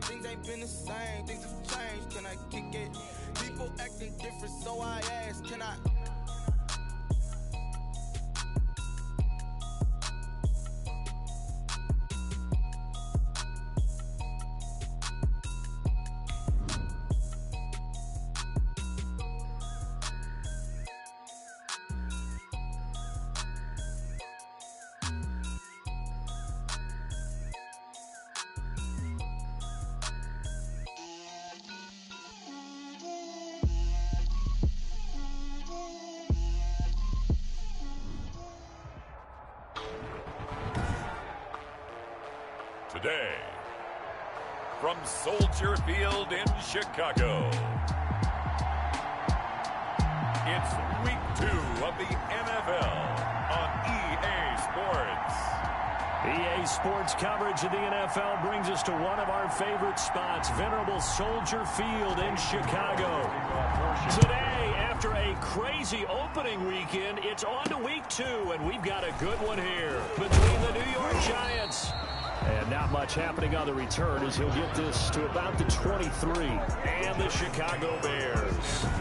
things ain't been the same. Things have changed, can I kick it? People acting different, so I ask, can I? Today, from Soldier Field in Chicago, it's Week 2 of the NFL on EA Sports. EA Sports coverage of the NFL brings us to one of our favorite spots, venerable Soldier Field in Chicago. Today, after a crazy opening weekend, it's on to Week 2, and we've got a good one here between the New York Giants. And not much happening on the return as he'll get this to about the 23. And the Chicago Bears.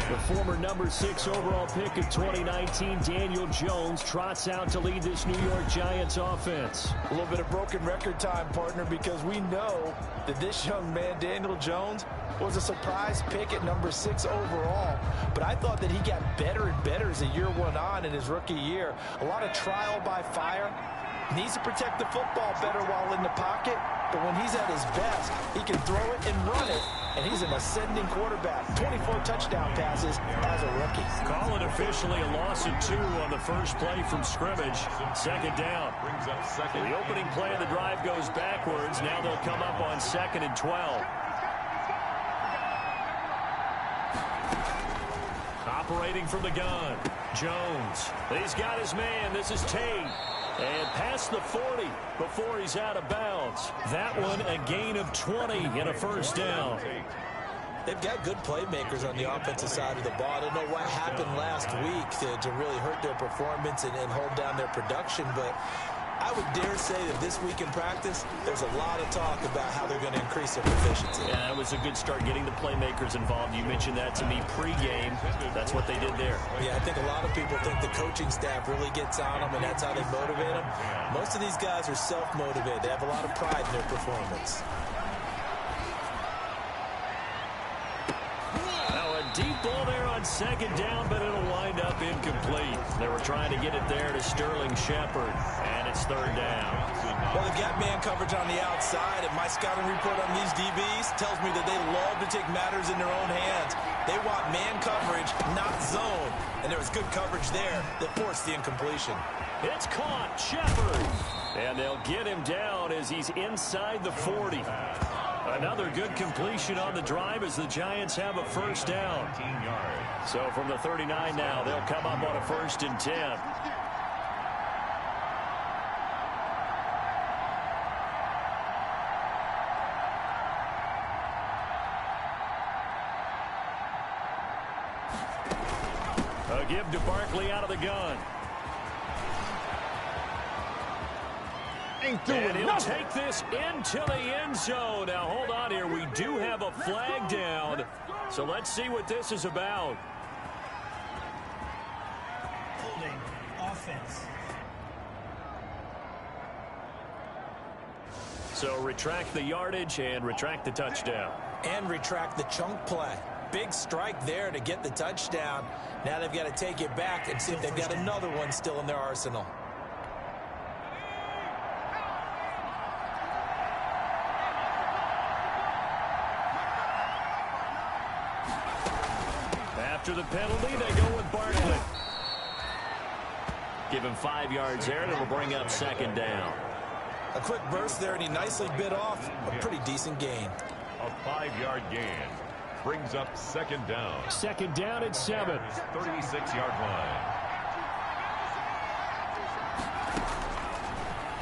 The former number 6 overall pick of 2019, Daniel Jones, trots out to lead this New York Giants offense. A little bit of broken record time, partner, because we know that this young man, Daniel Jones, was a surprise pick at number 6 overall. But I thought that he got better and better as the year went on in his rookie year. A lot of trial by fire. Needs to protect the football better while in the pocket, but when he's at his best, he can throw it and run it, and he's an ascending quarterback. 24 touchdown passes as a rookie. Call it officially a loss of 2 on the first play from scrimmage. Second down. The opening play of the drive goes backwards. Now they'll come up on 2nd and 12. Operating from the gun, Jones. He's got his man. This is Tate. And past the 40 before he's out of bounds. That one a gain of 20 and a first down. They've got good playmakers on the offensive side of the ball. I don't know what happened last week to really hurt their performance and hold down their production, but I would dare say that this week in practice, there's a lot of talk about how they're going to increase their proficiency. Yeah, that was a good start getting the playmakers involved. You mentioned that to me pregame. That's what they did there. Yeah, I think a lot of people think the coaching staff really gets on them, and that's how they motivate them. Most of these guys are self-motivated. They have a lot of pride in their performance. Now a deep ball there on 2nd down, but it'll wind up incomplete. They were trying to get it there to Sterling Shepard, and it's 3rd down. Well, they've got man coverage on the outside, and my scouting report on these DBs tells me that they love to take matters in their own hands. They want man coverage, not zone. And there was good coverage there that forced the incompletion. It's caught, Shepard. And they'll get him down as he's inside the 40. Another good completion on the drive as the Giants have a first down. So from the 39 now, they'll come up on a 1st and 10. A give to out of the gun. And he'll take this into the end zone. Now, hold on here. We do have a flag down. So let's see what this is about. Holding offense. So retract the yardage and retract the touchdown. And retract the chunk play. Big strike there to get the touchdown. Now they've got to take it back and see if they've got another one still in their arsenal. After the penalty, they go with Barkley. Give him 5 yards there, and it'll bring up 2nd down. A quick burst there, and he nicely bit off a pretty decent gain. A 5-yard gain brings up 2nd down. 2nd down at 7. 36-yard line.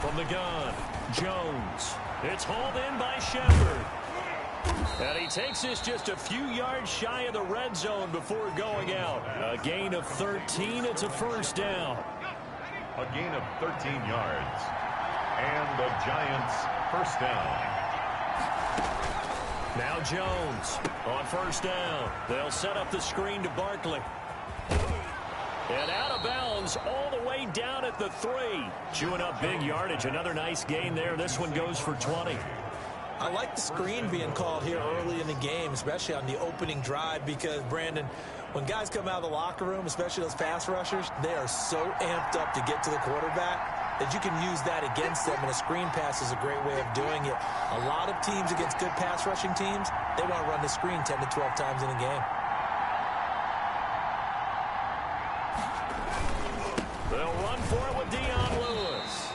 From the gun, Jones. It's hauled in by Shepard. And he takes this just a few yards shy of the red zone before going out. A gain of 13. It's a first down. A gain of 13 yards. And the Giants first down. Now Jones on first down. They'll set up the screen to Barkley. And out of bounds all the way down at the 3. Chewing up big yardage. Another nice gain there. This one goes for 20. I like the screen being called here early in the game, especially on the opening drive, because, Brandon, when guys come out of the locker room, especially those pass rushers, they are so amped up to get to the quarterback that you can use that against them, and a screen pass is a great way of doing it. A lot of teams against good pass rushing teams, they want to run the screen 10 to 12 times in a game. They'll run for it with Dion Lewis.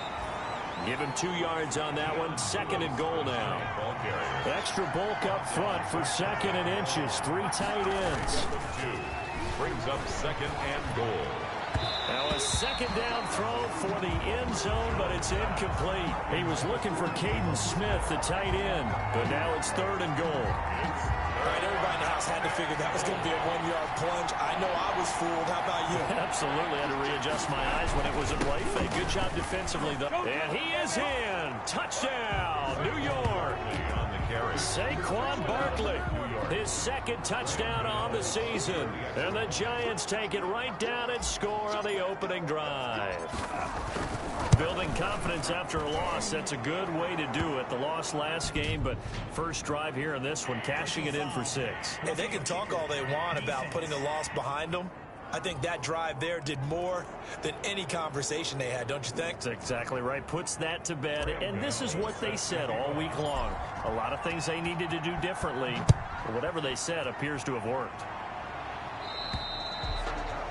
Give him 2 yards on that one. 2nd and goal now. Extra bulk up front for 2nd and inches. 3 tight ends. Brings up 2nd and goal. Now a 2nd down throw for the end zone, but it's incomplete. He was looking for Caden Smith, the tight end, but now it's 3rd and goal. All right, everybody in the house had to figure that was going to be a 1-yard plunge. I know I was fooled. How about you? Absolutely. Had to readjust my eyes when it was a play fake. Good job defensively, though. And he is in. Touchdown, New York. Saquon Barkley, his 2nd touchdown on the season. And the Giants take it right down and score on the opening drive. Building confidence after a loss, that's a good way to do it. The loss last game, but first drive here in this one, cashing it in for 6. And they can talk all they want about putting a loss behind them. I think that drive there did more than any conversation they had, don't you think? That's exactly right. Puts that to bed. And this is what they said all week long. A lot of things they needed to do differently. But whatever they said appears to have worked.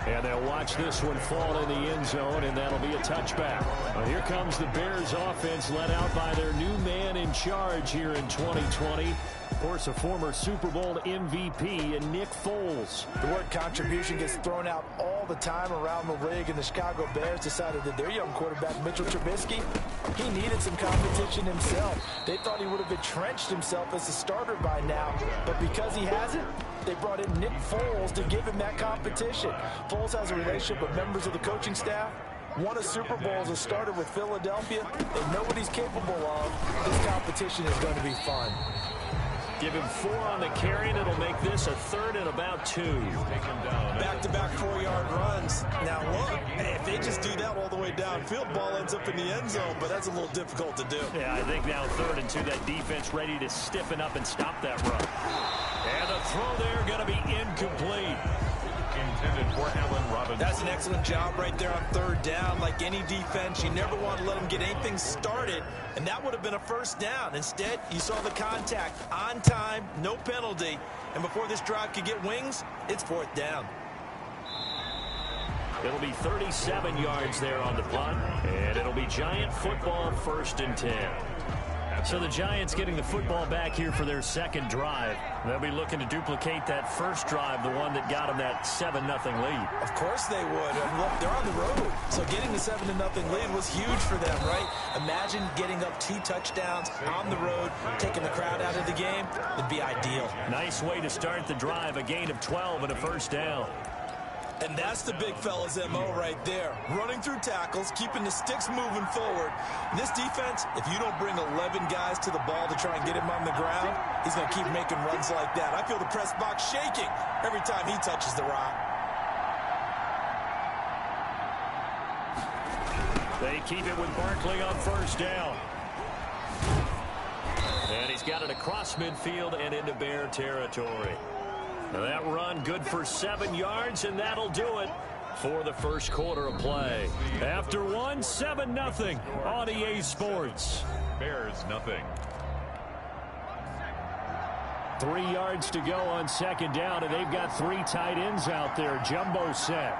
And they'll watch this one fall in the end zone, and that'll be a touchback. Well, here comes the Bears offense, led out by their new man in charge here in 2020. Of course, a former Super Bowl MVP in Nick Foles. The word contribution gets thrown out all the time around the league, and the Chicago Bears decided that their young quarterback, Mitchell Trubisky, he needed some competition himself. They thought he would have entrenched himself as a starter by now, but because he hasn't, they brought in Nick Foles to give him that competition. Foles has a relationship with members of the coaching staff, won a Super Bowl as a starter with Philadelphia. They know what he's capable of. This competition is going to be fun. Give him 4 on the carry, and it'll make this a 3rd and about 2. Back-to-back 4-yard runs. Now, look, if they just do that all the way downfield, ball ends up in the end zone, but that's a little difficult to do. Yeah, I think now 3rd and 2, that defense ready to stiffen up and stop that run. And the throw there going to be incomplete. Intended for Allen Robinson. That's an excellent job right there on 3rd down. Like any defense, you never want to let them get anything started, and that would have been a 1st down. Instead, you saw the contact on time, no penalty, and before this drive could get wings, it's 4th down. It'll be 37 yards there on the punt, and it'll be Giant football, 1st and 10. So the Giants getting the football back here for their 2nd drive. They'll be looking to duplicate that first drive, the one that got them that 7-0 lead. Of course they would. And look, they're on the road. So getting the 7-0 lead was huge for them, right? Imagine getting up 2 touchdowns on the road, taking the crowd out of the game. It'd be ideal. Nice way to start the drive, a gain of 12 and a 1st down. And that's the big fella's MO right there. Running through tackles, keeping the sticks moving forward. And this defense, if you don't bring 11 guys to the ball to try and get him on the ground, he's going to keep making runs like that. I feel the press box shaking every time he touches the rock. They keep it with Barkley on 1st down. And he's got it across midfield and into Bear territory. Now that run good for 7 yards, and that'll do it for the first quarter of play. After 7-0 on EA Sports. Bears nothing. 3 yards to go on 2nd down, and they've got 3 tight ends out there. Jumbo set.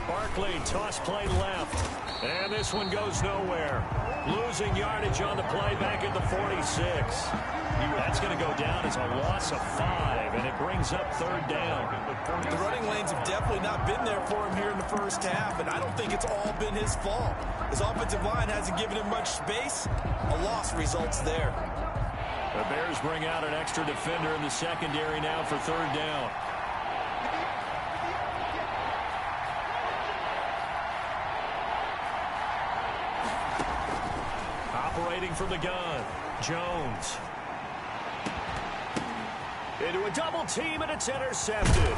Barkley, toss play left. And this one goes nowhere. Losing yardage on the play back at the 46. That's going to go down as a loss of 5, and it brings up 3rd down. The running lanes have definitely not been there for him here in the first half, and I don't think it's all been his fault. His offensive line hasn't given him much space. A loss results there. The Bears bring out an extra defender in the secondary now for 3rd down. Operating from the gun, Jones. Into a double team, and it's intercepted.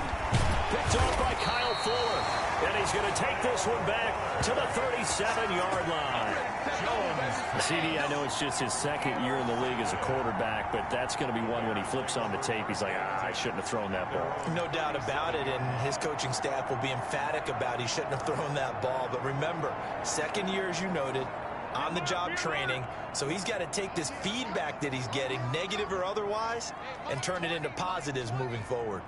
Picked off by Kyle Fuller. And he's going to take this one back to the 37-yard line. Jones. CD, I know it's just his second year in the league as a quarterback, but that's going to be one when he flips on the tape. He's like, I shouldn't have thrown that ball. No doubt about it, and his coaching staff will be emphatic about he shouldn't have thrown that ball. But remember, second year, as you noted, on-the-job training, so he's got to take this feedback that he's getting, negative or otherwise, and turn it into positives moving forward.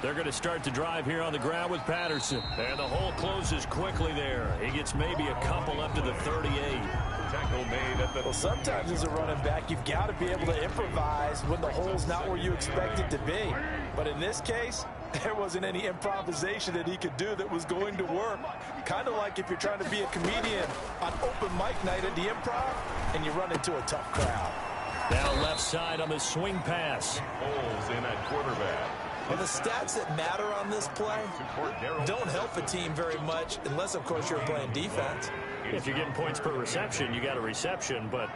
They're going to start the drive here on the ground with Patterson. And the hole closes quickly there. He gets maybe a couple up to the 38. Tackle made at the... Well, sometimes as a running back, you've got to be able to improvise when the hole's not where you expect it to be. But in this case, there wasn't any improvisation that he could do that was going to work. Kind of like if you're trying to be a comedian on open mic night at the Improv and you run into a tough crowd. Now left side on the swing pass. Holes in at quarterback. Well, the stats that matter on this play don't help a team very much unless, of course, you're playing defense. If you're getting points per reception, you got a reception, but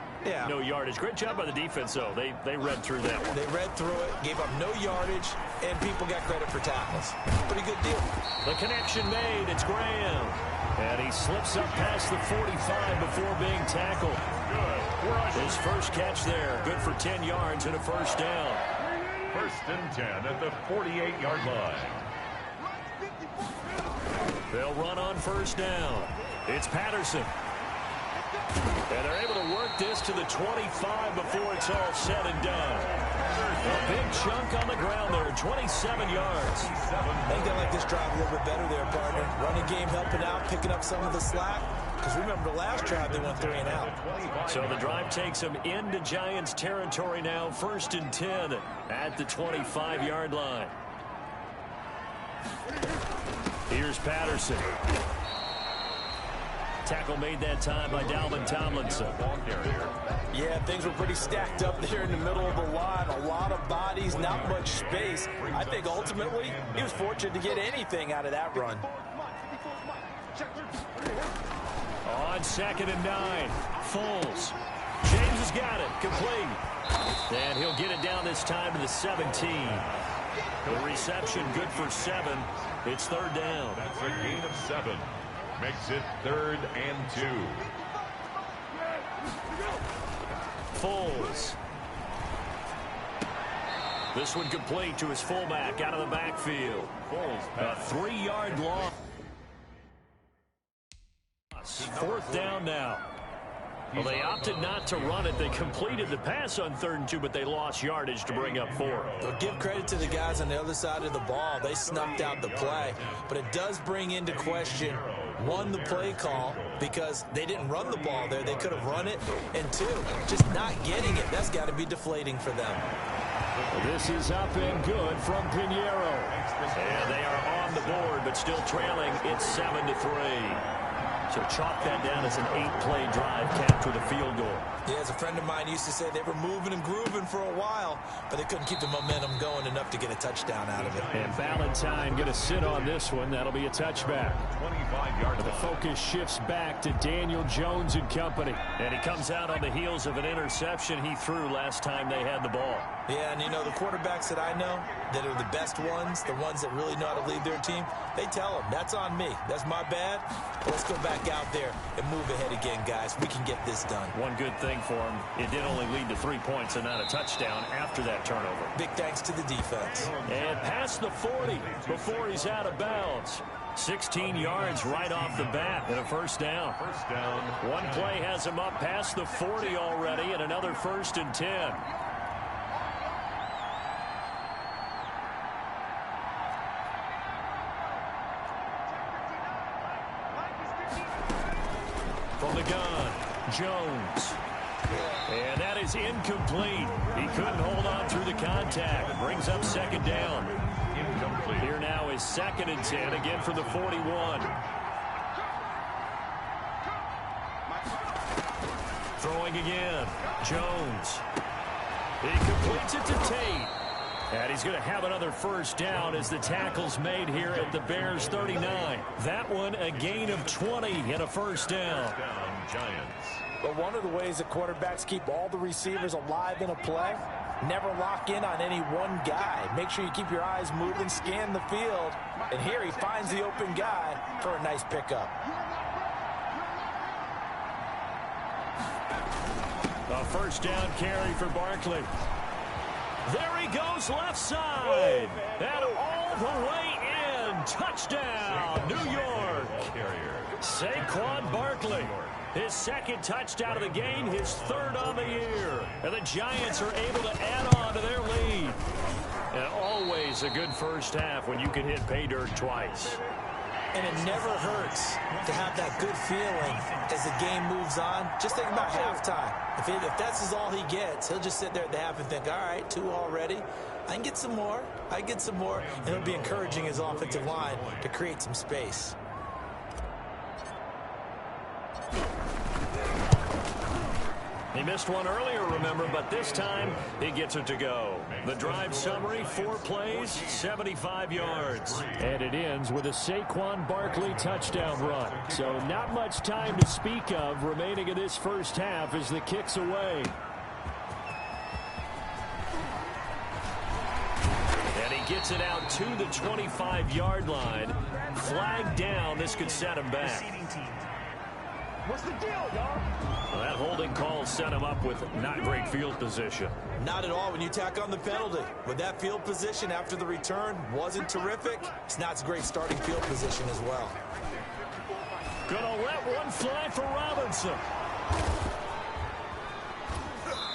no yardage. Great job by the defense, though. They read through that one. They read through it, gave up no yardage, and people got credit for tackles. Pretty good deal. The connection made. It's Graham. And he slips up past the 45 before being tackled. Good. His first catch there. Good for 10 yards and a first down. First and 10 at the 48-yard line. They'll run on first down. It's Patterson. And they're able to work this to the 25 before it's all said and done. A big chunk on the ground there, 27 yards. I think they like this drive a little bit better there, partner. Running game helping out, picking up some of the slack. Because remember, the last drive they went 3 and out. So the drive takes them into Giants territory now. First and 10 at the 25-yard line. Here's Patterson. Tackle made that time by Dalvin Tomlinson. Yeah, things were pretty stacked up there in the middle of the line. A lot of bodies, not much space. I think ultimately he was fortunate to get anything out of that run. On 2nd and 9, Foles. James has got it, complete. And he'll get it down this time to the 17. The reception good for 7. It's third down. That's a gain of 7. Makes it 3rd and 2. Foles. This one complete to his fullback out of the backfield. Foles. A 3-yard loss. 4th down now. Well, they opted not to run it. They completed the pass on 3rd and 2, but they lost yardage to bring up 4. Well, give credit to the guys on the other side of the ball. They snuffed out the play. But it does bring into question, 1, the play call, because they didn't run the ball there. They could have run it. And 2, just not getting it. That's got to be deflating for them. This is up and good from Pinheiro. And they are on the board, but still trailing. It's 7-3. So chalk that down as an 8-play drive capped with a field goal. Yeah, as a friend of mine used to say, they were moving and grooving for a while, but they couldn't keep the momentum going enough to get a touchdown out of it. And Valentine going to sit on this one. That'll be a touchback. 25-yard The focus shifts back to Daniel Jones and company. And he comes out on the heels of an interception he threw last time they had the ball. Yeah, and you know, the quarterbacks that I know that are the best ones, the ones that really know how to lead their team, they tell them, that's on me. That's my bad. Let's go back out there and move ahead again, guys. We can get this done. One good thing for him, it did only lead to 3 points and not a touchdown after that turnover. Big thanks to the defense. And past the 40 before he's out of bounds. 16 yards right off the bat and a first down. First down. One play has him up past the 40 already and another 1st and 10. From the gun, Jones. And that is incomplete. He couldn't hold on through the contact. Brings up 2nd down. Incomplete. Here now is 2nd and 10, again from the 41. Throwing again, Jones. He completes it to Tate. And he's going to have another first down as the tackle's made here at the Bears 39. That one a gain of 20 and a first down. Giants. But one of the ways that quarterbacks keep all the receivers alive in a play, never lock in on any one guy. Make sure you keep your eyes moving, scan the field. And here he finds the open guy for a nice pickup. A first down carry for Barkley. There he goes left side. And all the way in. Touchdown, New York. Saquon Barkley. His second touchdown of the game, his third on the year. And the Giants are able to add on to their lead. And always a good first half when you can hit pay dirt twice. And it never hurts to have that good feeling as the game moves on. Just think about halftime. If that's all he gets, he'll just sit there at the half and think, all right, 2 already. I can get some more. I can get some more. And it'll be encouraging his offensive line to create some space. He missed one earlier, remember, but this time he gets it to go. The drive summary, 4 plays, 75 yards. And it ends with a Saquon Barkley touchdown run. So not much time to speak of remaining in this first half as the kick's away. And he gets it out to the 25-yard line. Flag down. This could set him back. What's the deal, y'all? Well, that holding call set him up with not great field position. Not at all when you tack on the penalty. With that field position after the return wasn't terrific. It's not a great starting field position as well. Gonna let one fly for Robinson.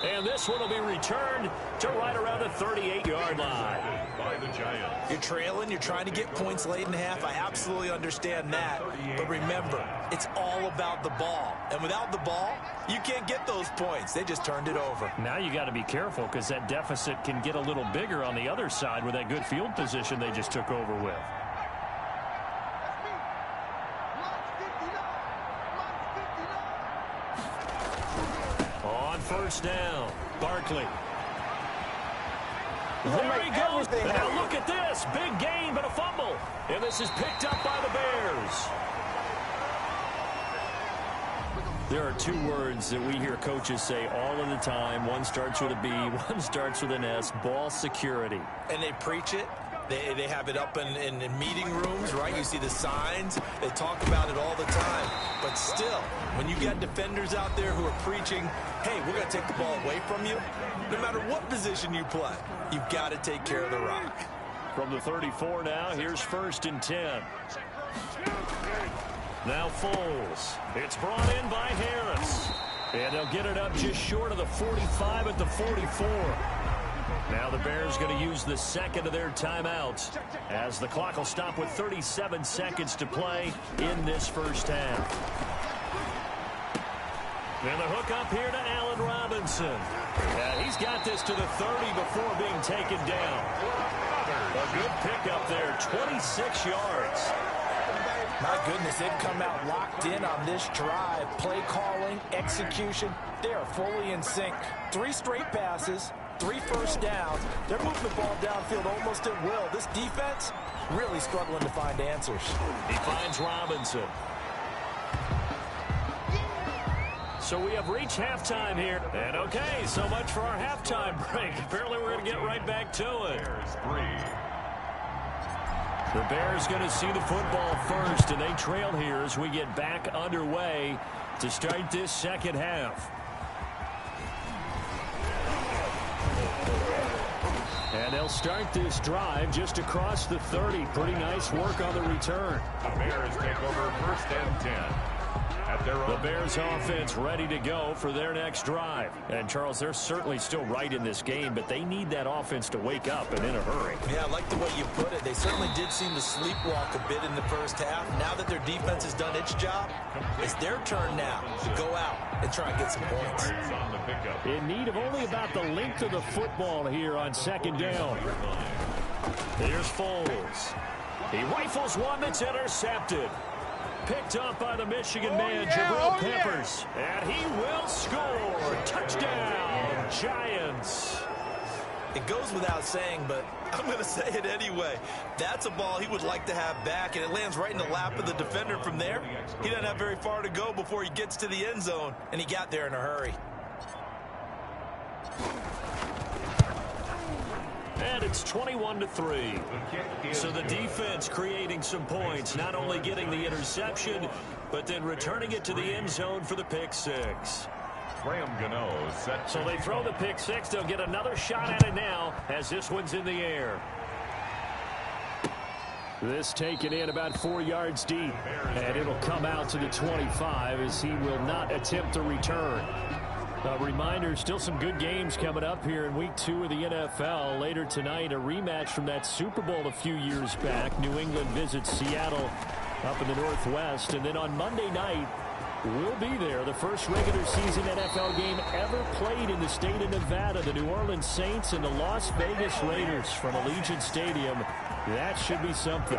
And this one will be returned to right around the 38-yard line. By the Giants. You're trailing, you're trying to get points late in half. I absolutely understand that. But remember, it's all about the ball. And without the ball, you can't get those points. They just turned it over. Now you got to be careful because that deficit can get a little bigger on the other side with that good field position they just took over with. On first down, Barkley. There he goes. Now look at this. Big gain, but a fumble. And this is picked up by the Bears. There are 2 words that we hear coaches say all of the time. One starts with a B, one starts with an S, ball security. And they preach it. They have it up in meeting rooms, right? You see the signs. They talk about it all the time. But still, when you got defenders out there who are preaching, hey, we're going to take the ball away from you, no matter what position you play, you've got to take care of the rock. From the 34 now, here's 1st and 10. Now Foles. It's brought in by Harris. And they'll get it up just short of the 45 at the 44. Now the Bears going to use the second of their timeouts as the clock will stop with 37 seconds to play in this first half. And the hook up here to Allen Robinson. He's got this to the 30 before being taken down. A good pickup there, 26 yards. My goodness, they've come out locked in on this drive. Play calling, execution, they are fully in sync. 3 straight passes, 3 first downs. They're moving the ball downfield almost at will. This defense really struggling to find answers. He finds Robinson. So we have reached halftime here. And okay, so much for our halftime break. Apparently we're going to get right back to it. The Bears going to see the football first, and they trail here as we get back underway to start this second half. And they'll start this drive just across the 30. Pretty nice work on the return. The Bears take over 1st and 10. The Bears offense ready to go for their next drive. And, Charles, they're certainly still right in this game, but they need that offense to wake up and in a hurry. Yeah, I like the way you put it. They certainly did seem to sleepwalk a bit in the first half. Now that their defense has done its job, it's their turn now to go out and try and get some points. In need of only about the length of the football here on 2nd down. Here's Foles. He rifles one that's intercepted. Picked up by the Michigan man, Jabril Peppers. And he will score. Touchdown, Giants. It goes without saying, but I'm going to say it anyway. That's a ball he would like to have back, and it lands right in the lap of the defender. From there, he doesn't have very far to go before he gets to the end zone, and he got there in a hurry. And it's 21-3. So the defense creating some points, not only getting the interception, but then returning it to the end zone for the pick six. So they throw the pick six. They'll get another shot at it now as this one's in the air. This taken in about 4 yards deep. And it'll come out to the 25 as he will not attempt to return. A reminder, still some good games coming up here in week 2 of the NFL. Later tonight, a rematch from that Super Bowl a few years back. New England visits Seattle up in the Northwest. And then on Monday night, we'll be there. The first regular season NFL game ever played in the state of Nevada. The New Orleans Saints and the Las Vegas Raiders from Allegiant Stadium. That should be something.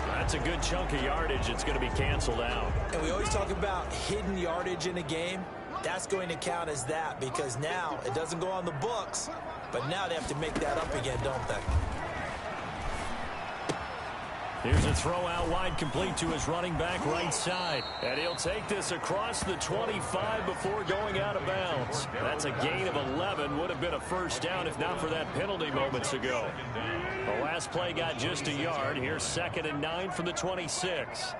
That's a good chunk of yardage. It's going to be canceled out. And we always talk about hidden yardage in a game. That's going to count as that because now it doesn't go on the books, but now they have to make that up again, don't they? Here's a throw out wide, complete to his running back right side. And he'll take this across the 25 before going out of bounds. That's a gain of 11. Would have been a first down if not for that penalty moments ago. The last play got just a yard. Here's 2nd and 9 from the 26.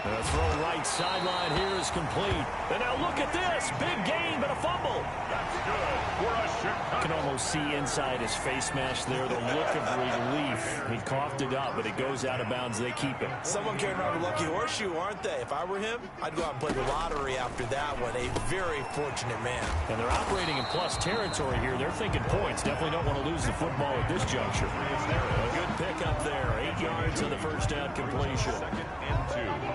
The throw right sideline here is complete. And now look at this. Big gain, but a fumble. That's good for a Chicago. You can almost see inside his face mask there the look of relief. He coughed it up, but it goes out of bounds. They keep it. Someone carrying around a lucky horseshoe, aren't they? If I were him, I'd go out and play the lottery after that one. A very fortunate man. And they're operating in plus territory here. They're thinking points. Definitely don't want to lose the football at this juncture. A good pick up there. 8 yards on the first down completion. 2nd and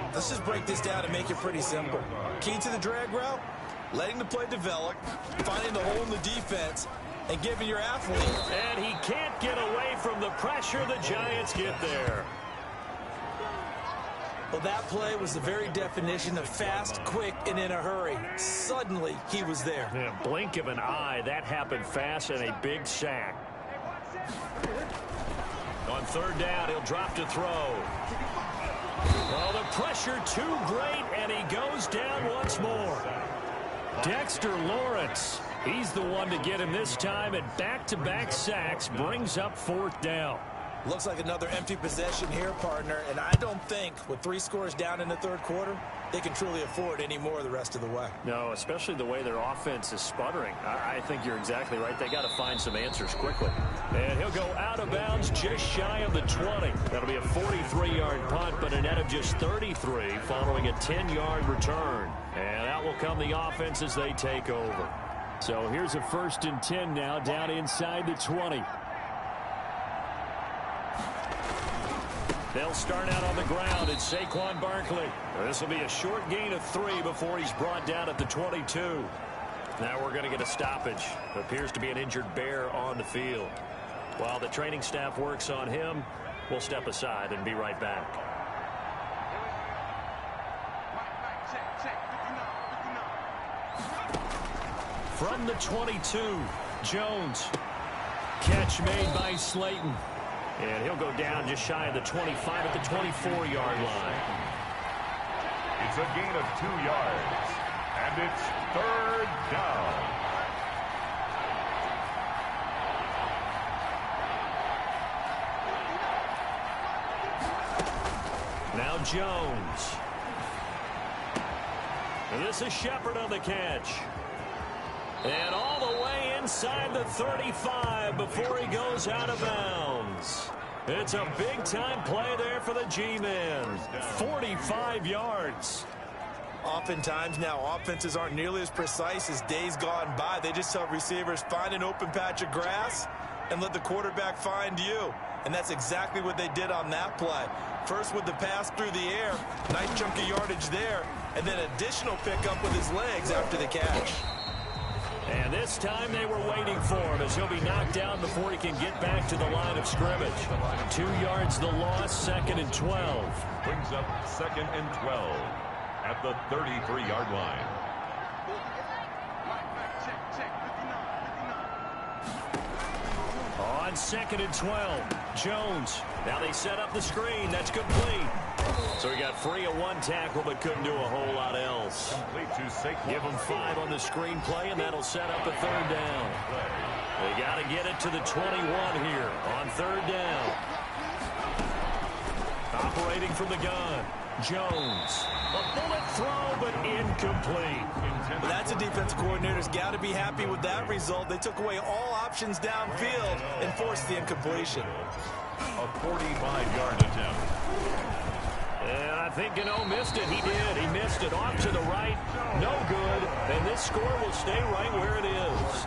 2. Let's just break this down and make it pretty simple. Key to the drag route, letting the play develop, finding the hole in the defense, and giving your athlete. And he can't get away from the pressure. The Giants get there. Well, that play was the very definition of fast, quick, and in a hurry. Suddenly, he was there. In a blink of an eye, that happened fast and a big sack. On 3rd down, he'll drop to throw. Well, the pressure too great, and he goes down once more. Dexter Lawrence, he's the one to get him this time, and back-to-back sacks brings up 4th down. Looks like another empty possession here, partner, and I don't think with 3 scores down in the 3rd quarter, they can truly afford any more the rest of the way. No, especially the way their offense is sputtering. I think you're exactly right. They got to find some answers quickly. And he'll go out of bounds just shy of the 20. That'll be a 43-yard punt, but a net of just 33 following a 10-yard return. And out will come the offense as they take over. So here's a 1st and 10 now down inside the 20. They'll start out on the ground. It's Saquon Barkley. This will be a short gain of 3 before he's brought down at the 22. Now we're going to get a stoppage. It appears to be an injured Bear on the field. While the training staff works on him, we'll step aside and be right back. From the 22, Jones. Catch made by Slayton. And he'll go down just shy of the 25 at the 24-yard line. It's a gain of 2 yards. And it's 3rd down. Now Jones. And this is Shepard on the catch. And all the way inside the 35 before he goes out of bounds. It's a big-time play there for the G-Men. 45 yards. Oftentimes now, offenses aren't nearly as precise as days gone by. They just tell receivers, find an open patch of grass and let the quarterback find you. And that's exactly what they did on that play. First with the pass through the air, nice chunk of yardage there, and then additional pickup with his legs after the catch. And this time they were waiting for him as he'll be knocked down before he can get back to the line of scrimmage. 2 yards the loss, 2nd and 12. Brings up 2nd and 12 at the 33-yard line. On 2nd and 12, Jones. Now they set up the screen. That's complete. So he got free of 1 tackle but couldn't do a whole lot else. Complete to Saquon. Give him 5 on the screen play, and that'll set up a 3rd down. They got to get it to the 21 here on 3rd down. Operating from the gun, Jones. A bullet throw, but incomplete. Well, that's a defense coordinator's got to be happy with that result. They took away all options downfield and forced the incompletion. A 45-yard attempt. And I think Gano missed it. He did. He missed it off to the right. No good. And this score will stay right where it is.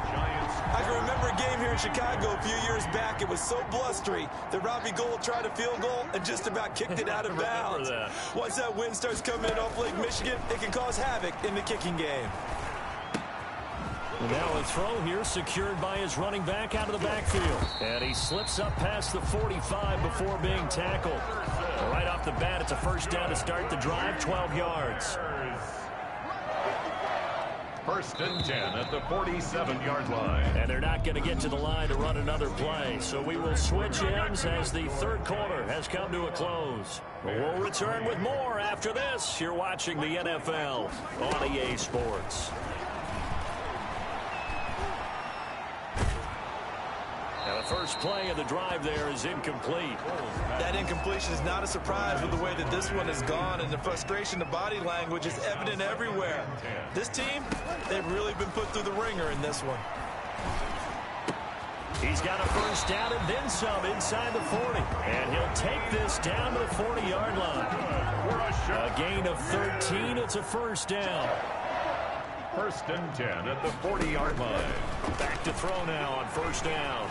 I can remember a game here in Chicago a few years back. It was so blustery that Robbie Gould tried a field goal and just about kicked it out of bounds. Once that wind starts coming in off Lake Michigan, it can cause havoc in the kicking game. Now a throw here secured by his running back out of the backfield. And he slips up past the 45 before being tackled. Right off the bat, it's a 1st down to start the drive, 12 yards. 1st and 10 at the 47-yard line. And they're not going to get to the line to run another play. So we will switch ends as the 3rd quarter has come to a close. We'll return with more after this. You're watching the NFL on EA Sports. Now the first play of the drive there is incomplete. That incompletion is not a surprise with the way that this one has gone, and the frustration, the body language is evident everywhere. This team, they've really been put through the ringer in this one. He's got a 1st down and then some inside the 40. And he'll take this down to the 40-yard line. A gain of 13. It's a 1st down. 1st and 10 at the 40-yard line. Back to throw now on 1st down.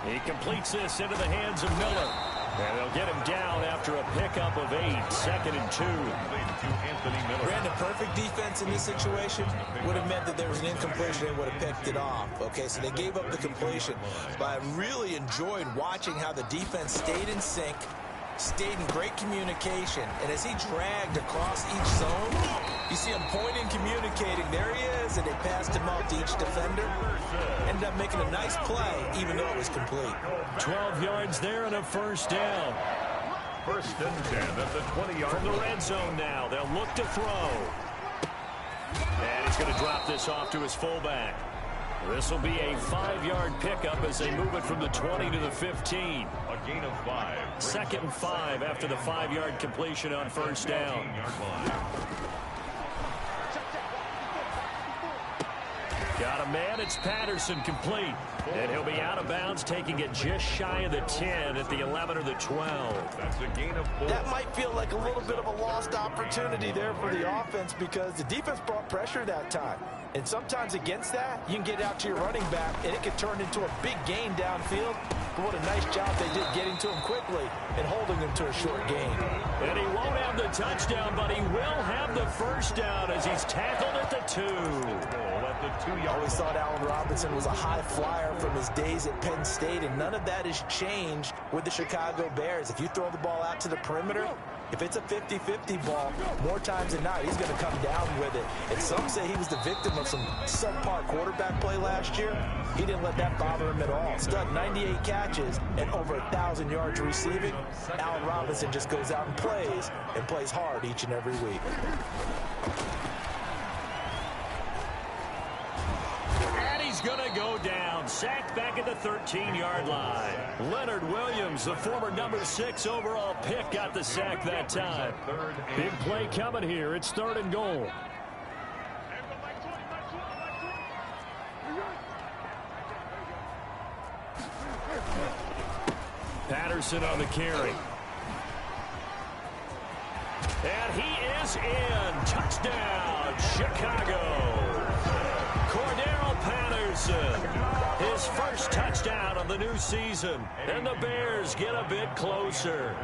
He completes this into the hands of Miller. And they'll get him down after a pickup of 8. 2nd and 2. Brandon, perfect defense in this situation would have meant that there was an incompletion. They would have picked it off. Okay, so they gave up the completion. But I really enjoyed watching how the defense stayed in sync, stayed in great communication. And as he dragged across each zone, you see him pointing, communicating. There he is, and they passed him off to each defender. Ended up making a nice play, even though it was complete. 12 yards there and a 1st down. 1st and 10 at the 20-yard line. From the red zone now, they'll look to throw. And he's going to drop this off to his fullback. This will be a 5-yard pickup as they move it from the 20 to the 15. A gain of 5. 2nd and 5 after the 5-yard completion on 1st down. Got a man, it's Patterson, complete. And he'll be out of bounds, taking it just shy of the 10 at the 11 or the 12. That's a gain of 4. That might feel like a little bit of a lost opportunity there for the offense because the defense brought pressure that time. And sometimes against that, you can get out to your running back, and it can turn into a big gain downfield. But what a nice job they did getting to him quickly and holding him to a short gain. And he won't have the touchdown, but he will have the 1st down as he's tackled at the 2. I always thought Allen Robinson was a high flyer from his days at Penn State, and none of that has changed with the Chicago Bears. If you throw the ball out to the perimeter, if it's a 50-50 ball, more times than not, he's going to come down with it. And some say he was the victim of some subpar quarterback play last year. He didn't let that bother him at all. Stuck 98 catches and over 1,000 yards receiving. Allen Robinson just goes out and plays hard each and every week. He's going to go down. Sacked back at the 13-yard line. Leonard Williams, the former number 6 overall pick, got the sack that time. Big play coming here. It's 3rd and goal. Patterson on the carry. And he is in. Touchdown, Chicago. Cordero Patterson, his 1st touchdown of the new season, and the Bears get a bit closer.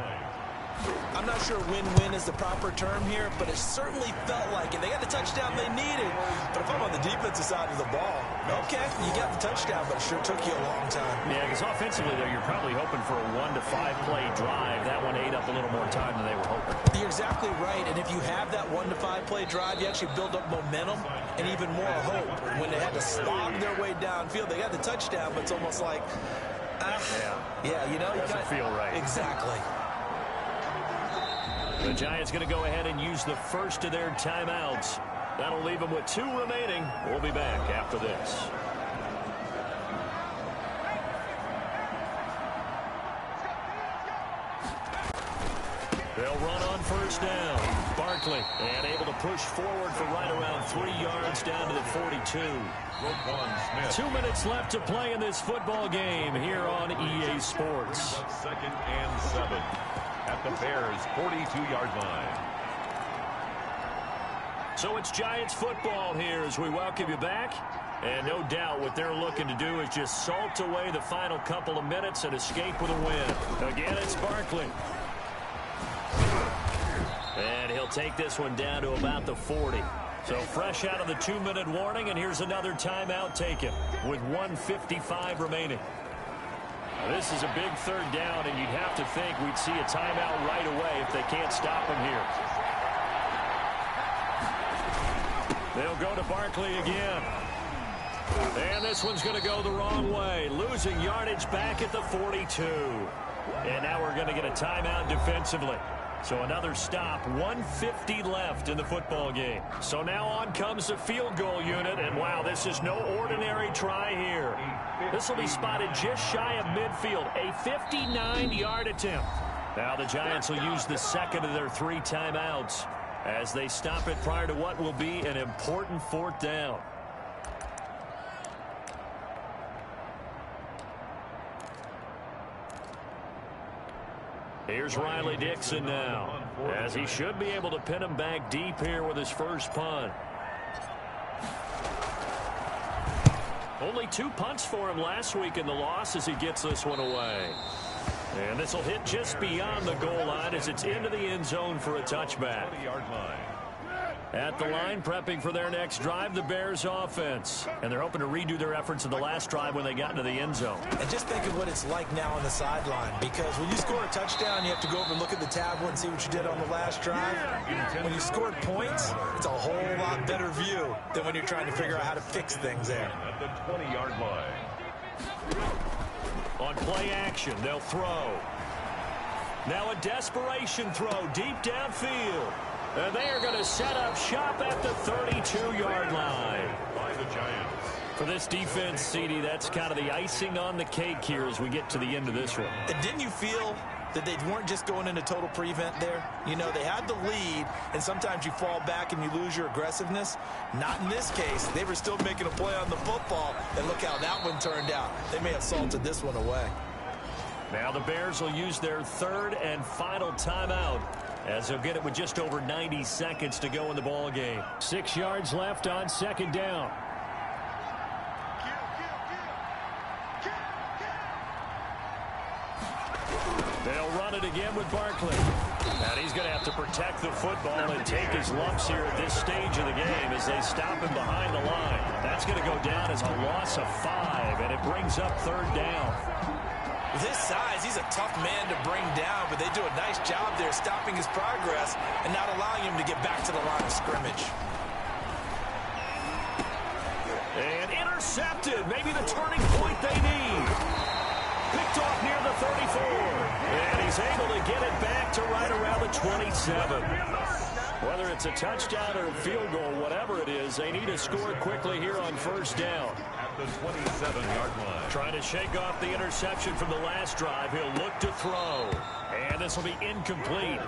I'm not sure win-win is the proper term here, but it certainly felt like it. They got the touchdown they needed. But if I'm on the defensive side of the ball, okay, you got the touchdown, but it sure took you a long time. Yeah, because offensively, though, you're probably hoping for a 1 to 5 play drive. That one ate up a little more time than they were hoping. You're exactly right, and if you have that 1 to 5 play drive, you actually build up momentum and even more hope. When they had to slog their way downfield, they got the touchdown, but it's almost like, yeah, you know, doesn't feel right. Exactly. The Giants going to go ahead and use the first of their timeouts. That'll leave them with 2 remaining. We'll be back after this. They'll run on first down. Barkley, and able to push forward for right around 3 yards down to the 42. 2 minutes left to play in this football game here on EA Sports. 2nd and 7 at the Bears' 42-yard line. So it's Giants football here as we welcome you back. And no doubt what they're looking to do is just salt away the final couple of minutes and escape with a win. Again, it's Barkley. And he'll take this one down to about the 40. So fresh out of the 2-minute warning, and here's another timeout taken with 1:55 remaining. Now, this is a big 3rd down, and you'd have to think we'd see a timeout right away if they can't stop him here. They'll go to Barkley again. And this one's going to go the wrong way. Losing yardage back at the 42. And now we're going to get a timeout defensively. So another stop, 1:50 left in the football game. So now on comes the field goal unit, and wow, this is no ordinary try here. This will be spotted just shy of midfield, a 59-yard attempt. Now the Giants will use the second of their 3 timeouts as they stop it prior to what will be an important 4th down. Here's Riley Dixon now, as he should be able to pin him back deep here with his first punt. Only 2 punts for him last week in the loss as he gets this one away. And this will hit just beyond the goal line as it's into the end zone for a touchback. At the line, prepping for their next drive, the Bears offense. And they're hoping to redo their efforts in the last drive when they got into the end zone. And just think of what it's like now on the sideline, because when you score a touchdown, you have to go over and look at the tablet and see what you did on the last drive. When you scored points, it's a whole lot better view than when you're trying to figure out how to fix things there. At the 20-yard line. On play action, they'll throw. Now a desperation throw deep downfield. And they are going to set up shop at the 32-yard line. By the Giants. For this defense, CD, that's kind of the icing on the cake here as we get to the end of this one. And didn't you feel that they weren't just going into total prevent there? You know, they had the lead, and sometimes you fall back and you lose your aggressiveness. Not in this case. They were still making a play on the football, and look how that one turned out. They may have salted this one away. Now the Bears will use their 3rd and final timeout, as they'll get it with just over 90 seconds to go in the ball game. 6 yards left on 2nd down. They'll run it again with Barkley. And he's going to have to protect the football and take his lumps here at this stage of the game as they stop him behind the line. That's going to go down as a loss of 5, and it brings up 3rd down. With his size, he's a tough man to bring down, but they do a nice job there stopping his progress and not allowing him to get back to the line of scrimmage. And intercepted. Maybe the turning point they need. Picked off near the 34. And he's able to get it back to right around the 27. Whether it's a touchdown or a field goal, whatever it is, they need to score quickly here on first down. At the 27-yard line. Trying to shake off the interception from the last drive. He'll look to throw. And this will be incomplete.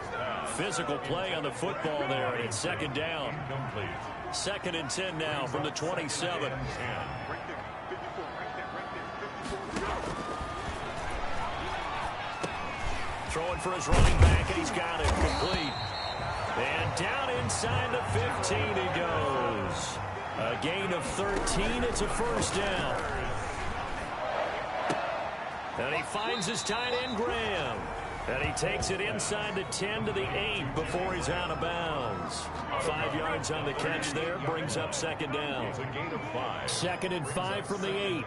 Physical play on the football there, and it's 2nd down. Incomplete. 2nd and 10 now from the 27. Throwing for his running back, and he's got it complete. And down inside the 15 he goes. A gain of 13. It's a 1st down. And he finds his tight end, Graham. And he takes it inside the 10 to the 8 before he's out of bounds. 5 yards on the catch there, brings up second down. 2nd and 5 from the 8.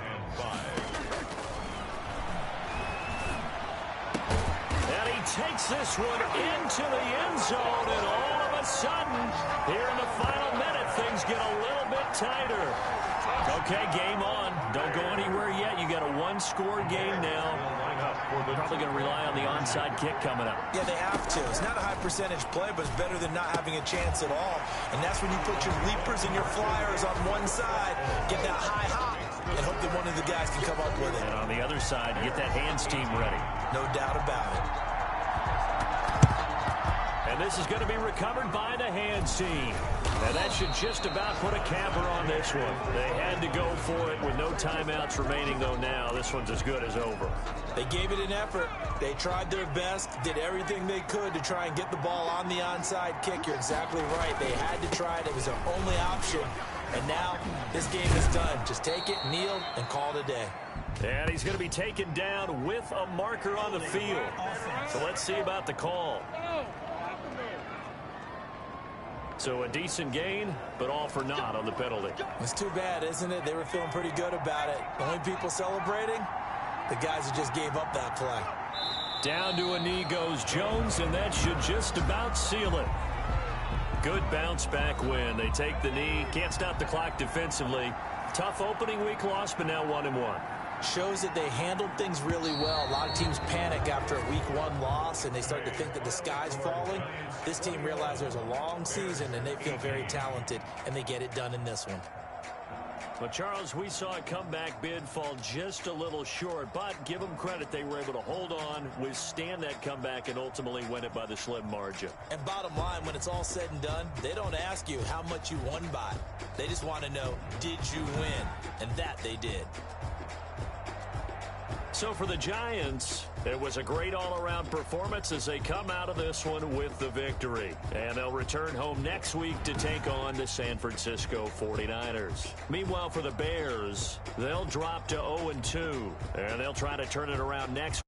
And he takes this one into the end zone, and all of a sudden, here in the final minute, things get a little bit tighter. Okay, game on. Don't go anywhere yet. You got a one-score game now. Probably going to rely on the onside kick coming up. Yeah, they have to. It's not a high-percentage play, but it's better than not having a chance at all. And that's when you put your leapers and your flyers on one side, get that high hop, and hope that one of the guys can come up with it. And on the other side, you get that hands team ready. No doubt about it. And this is going to be recovered by the hands team. And that should just about put a capper on this one. They had to go for it with no timeouts remaining, though now. This one's as good as over. They gave it an effort. They tried their best, did everything they could to try and get the ball on the onside kick. You're exactly right. They had to try it. It was their only option. And now this game is done. Just take it, kneel, and call it a day. And he's going to be taken down with a marker on the field. So let's see about the call. So a decent gain, but all for naught on the penalty. It's too bad, isn't it? They were feeling pretty good about it. The only people celebrating, the guys who just gave up that play. Down to a knee goes Jones, and that should just about seal it. Good bounce back win. They take the knee. Can't stop the clock defensively. Tough opening week loss, but now 1-1. Shows that they handled things really well. A lot of teams panic after a week 1 loss, and they start to think that the sky's falling. This team realizes there's a long season, and they feel very talented, and they get it done in this one. Well, Charles, we saw a comeback bid fall just a little short, but give them credit. They were able to hold on, withstand that comeback, and ultimately win it by the slim margin. And bottom line, when it's all said and done, they don't ask you how much you won by. They just want to know, did you win? And that they did. So for the Giants, it was a great all-around performance as they come out of this one with the victory. And they'll return home next week to take on the San Francisco 49ers. Meanwhile, for the Bears, they'll drop to 0-2, and they'll try to turn it around next